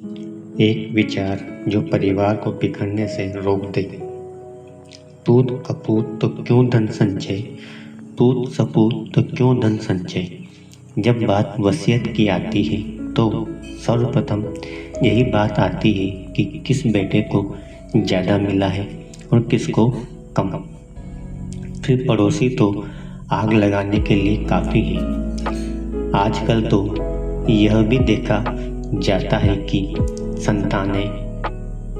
एक विचार जो परिवार को बिखरने से रोक दे। पूत कपूत तो क्यों धन संचय, पूत सपूत तो क्यों धन संचय। जब बात वसीयत की आती है तो सर्वप्रथम यही बात आती है कि किस बेटे को ज़्यादा मिला है और किसको कम। फिर पड़ोसी तो आग लगाने के लिए काफ़ी है। आजकल तो यह भी देखा जाता है कि संतानें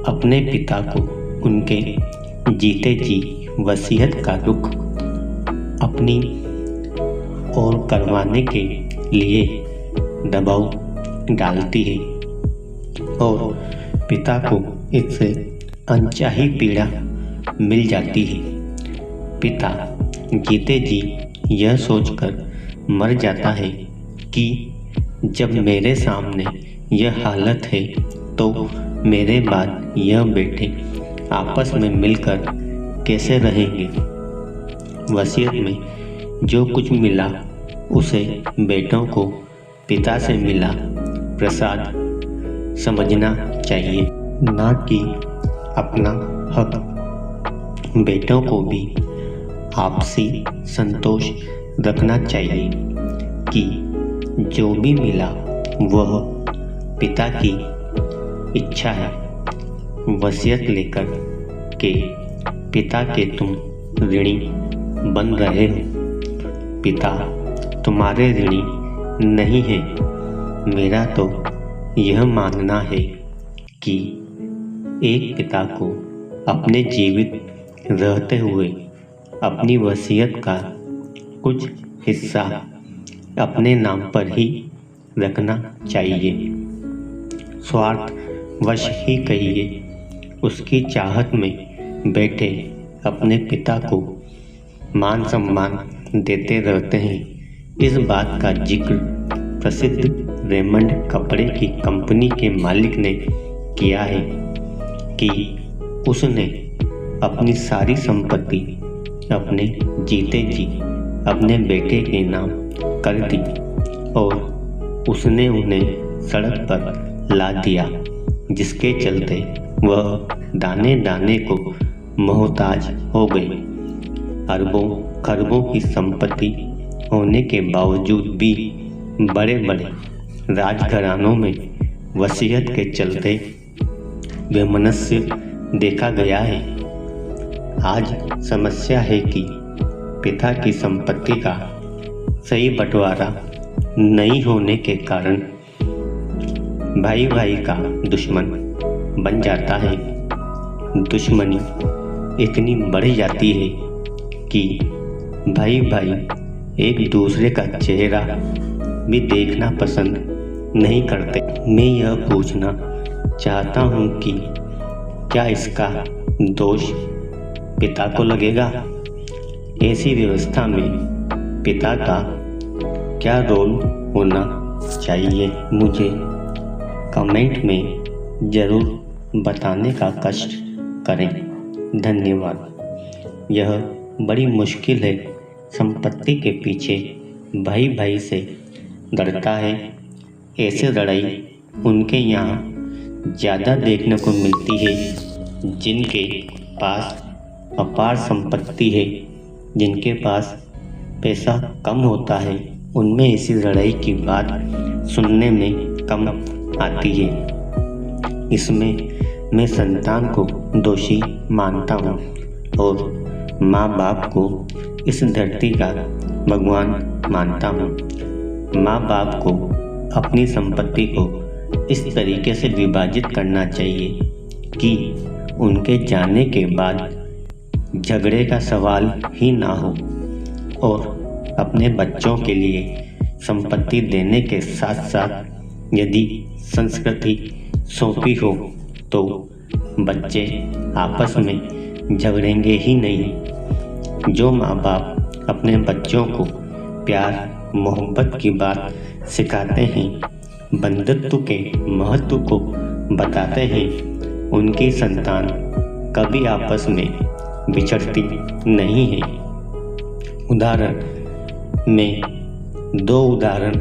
अपने पिता को उनके जीते जी वसीयत का रुख अपनी ओर करवाने के लिए दबाव डालती है और पिता को इससे अनचाही पीड़ा मिल जाती है। पिता जीते जी यह सोचकर मर जाता है कि जब मेरे सामने यह हालत है तो मेरे बाद यह बेटे आपस में मिलकर कैसे रहेंगे। वसीयत में जो कुछ मिला उसे बेटों को पिता से मिला प्रसाद समझना चाहिए, ना कि अपना हक। बेटों को भी आपसी संतोष रखना चाहिए कि जो भी मिला वह पिता की इच्छा है। वसीयत लेकर के पिता के तुम ऋणी बन रहे हो। पिता तुम्हारे ऋणी नहीं है। मेरा तो यह मानना है कि एक पिता को अपने जीवित रहते हुए अपनी वसीयत का कुछ हिस्सा अपने नाम पर ही रखना चाहिए। स्वार्थ वश ही कहिए, उसकी चाहत में बेटे अपने पिता को मान सम्मान देते रहते हैं। इस बात का जिक्र प्रसिद्ध रेमंड कपड़े की कंपनी के मालिक ने किया है कि उसने अपनी सारी संपत्ति अपने जीते जी अपने बेटे के नाम कर दी और उसने उन्हें सड़क पर ला दिया, जिसके चलते वह दाने दाने को मोहताज हो गए। अरबों खरबों की संपत्ति होने के बावजूद भी बड़े बड़े राजघरानों में वसीयत के चलते वैमनस्य देखा गया है। आज समस्या है कि पिता की संपत्ति का सही बंटवारा नहीं होने के कारण भाई भाई का दुश्मन बन जाता है। दुश्मनी इतनी बढ़ जाती है कि भाई भाई एक दूसरे का चेहरा भी देखना पसंद नहीं करते। मैं यह पूछना चाहता हूँ कि क्या इसका दोष पिता को लगेगा? ऐसी व्यवस्था में पिता का क्या रोल होना चाहिए? मुझे कमेंट में ज़रूर बताने का कष्ट करें। धन्यवाद। यह बड़ी मुश्किल है। संपत्ति के पीछे भाई भाई से लड़ता है। ऐसे लड़ाई उनके यहाँ ज़्यादा देखने को मिलती है जिनके पास अपार संपत्ति है। जिनके पास पैसा कम होता है उनमें ऐसी लड़ाई की बात सुनने में कम आती है। इसमें मैं संतान को दोषी मानता हूँ और माँ बाप को इस धरती का भगवान मानता हूँ। माँ बाप को अपनी संपत्ति को इस तरीके से विभाजित करना चाहिए कि उनके जाने के बाद झगड़े का सवाल ही ना हो और अपने बच्चों के लिए संपत्ति देने के साथ साथ यदि संस्कृति सौंपी हो तो बच्चे आपस में झगड़ेंगे ही नहीं। जो माँ बाप अपने बच्चों को प्यार मोहब्बत की बात सिखाते हैं, बंधुत्व के महत्व को बताते हैं, उनकी संतान कभी आपस में बिछड़ती नहीं है। उदाहरण में 2 उदाहरण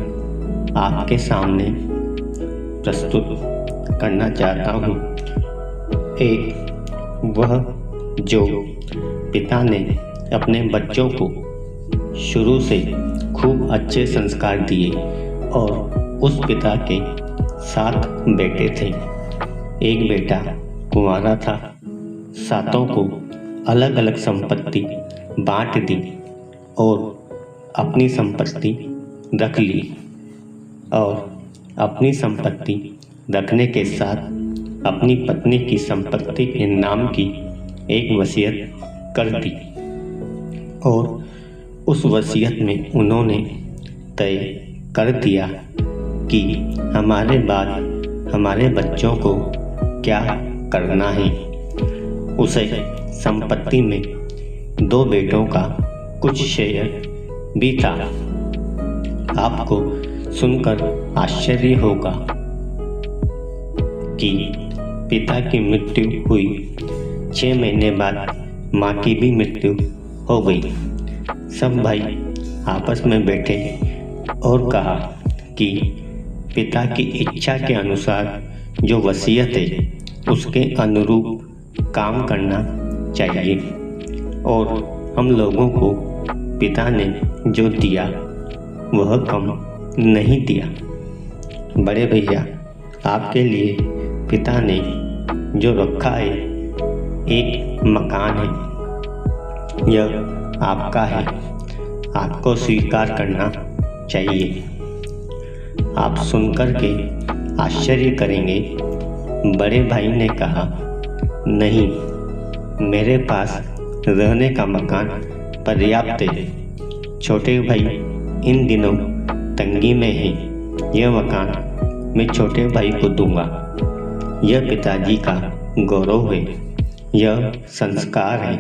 आपके सामने प्रस्तुत करना चाहता हूँ। एक वह जो पिता ने अपने बच्चों को शुरू से खूब अच्छे संस्कार दिए और उस पिता के 7 बेटे थे। एक बेटा कुंवारा था। 7 को अलग अलग संपत्ति बांट दी और अपनी संपत्ति रख ली और अपनी संपत्ति रखने के साथ अपनी पत्नी की संपत्ति के नाम की एक वसीयत कर दी और उस वसीयत में उन्होंने तय कर दिया कि हमारे बाद हमारे बच्चों को क्या करना है। उसे संपत्ति में 2 बेटों का कुछ शेयर भी था। आपको सुनकर आश्चर्य होगा कि पिता की मृत्यु हुई 6 महीने बाद माँ की भी मृत्यु हो गई। सब भाई आपस में बैठे और कहा कि पिता की इच्छा के अनुसार जो वसीयत है उसके अनुरूप काम करना चाहिए और हम लोगों को पिता ने जो दिया वह कम नहीं दिया। बड़े भैया, आपके लिए पिता ने जो रखा है एक मकान है, यह आपका है, आपको स्वीकार करना चाहिए। आप सुनकर के आश्चर्य करेंगे। बड़े भाई ने कहा, नहीं, मेरे पास रहने का मकान पर्याप्त है। छोटे भाई इन दिनों तंगी में है, यह मकान मैं छोटे भाई को दूंगा। यह पिताजी का गौरव है, यह संस्कार है।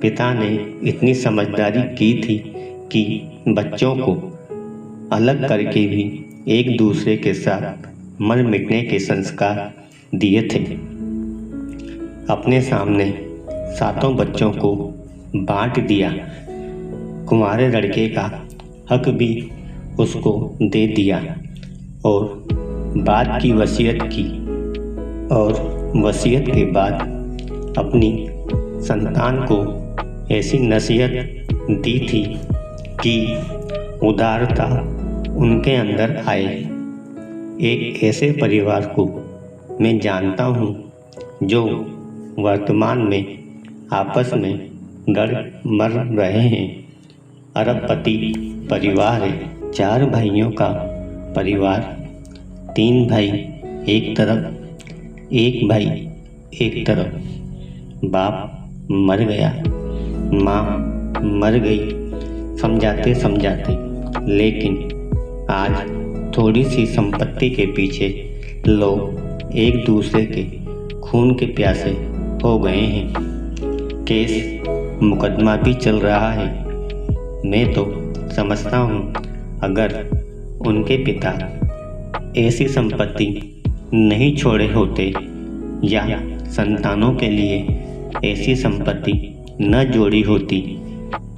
पिता ने इतनी समझदारी की थी कि बच्चों को अलग करके भी एक दूसरे के साथ मर मिटने के संस्कार दिए थे। अपने सामने 7 बच्चों को बांट दिया। कुंवारे लड़के का हक भी उसको दे दिया और बाद की वसीयत की और वसीयत के बाद अपनी संतान को ऐसी नसीहत दी थी कि उदारता उनके अंदर आए। एक ऐसे परिवार को मैं जानता हूँ जो वर्तमान में आपस में गड़ मर रहे हैं। अरबपति परिवार है, 4 भाइयों का परिवार, 3 भाई एक तरफ, 1 भाई एक तरफ। बाप मर गया, माँ मर गई समझाते समझाते, लेकिन आज थोड़ी सी संपत्ति के पीछे लोग एक दूसरे के खून के प्यासे हो गए हैं। केस मुकदमा भी चल रहा है। मैं तो समझता हूँ अगर उनके पिता ऐसी संपत्ति नहीं छोड़े होते या संतानों के लिए ऐसी संपत्ति न जोड़ी होती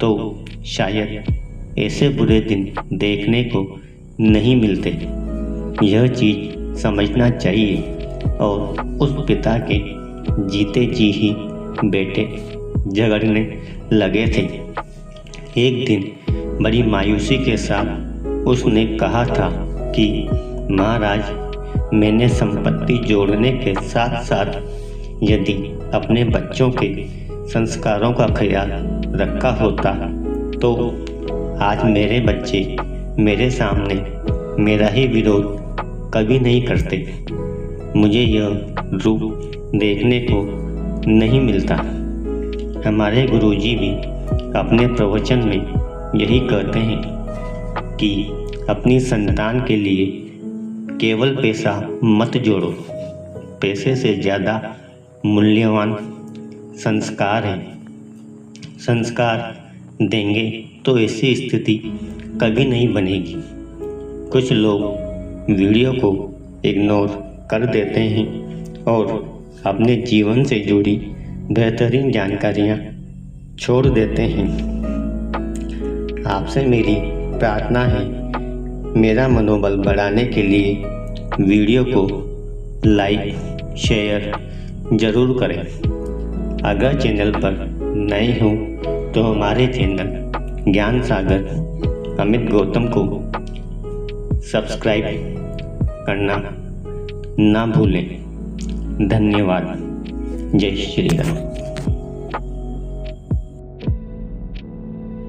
तो शायद ऐसे बुरे दिन देखने को नहीं मिलते। यह चीज़ समझना चाहिए। और उस पिता के जीते जी ही बेटे झगड़ने लगे थे। एक दिन बड़ी मायूसी के साथ उसने कहा था कि महाराज, मैंने संपत्ति जोड़ने के साथ साथ यदि अपने बच्चों के संस्कारों का ख्याल रखा होता तो आज मेरे बच्चे मेरे सामने मेरा ही विरोध कभी नहीं करते। मुझे यह रूप देखने को नहीं मिलता। हमारे गुरुजी भी अपने प्रवचन में यही कहते हैं कि अपनी संतान के लिए केवल पैसा मत जोड़ो, पैसे से ज़्यादा मूल्यवान संस्कार है। संस्कार देंगे तो ऐसी स्थिति कभी नहीं बनेगी। कुछ लोग वीडियो को इग्नोर कर देते हैं और अपने जीवन से जुड़ी बेहतरीन जानकारियाँ छोड़ देते हैं। आपसे मेरी प्रार्थना है, मेरा मनोबल बढ़ाने के लिए वीडियो को लाइक शेयर ज़रूर करें। अगर चैनल पर नए हों तो हमारे चैनल ज्ञान सागर अमित गौतम को सब्सक्राइब करना ना भूलें। धन्यवाद। जय श्री राम।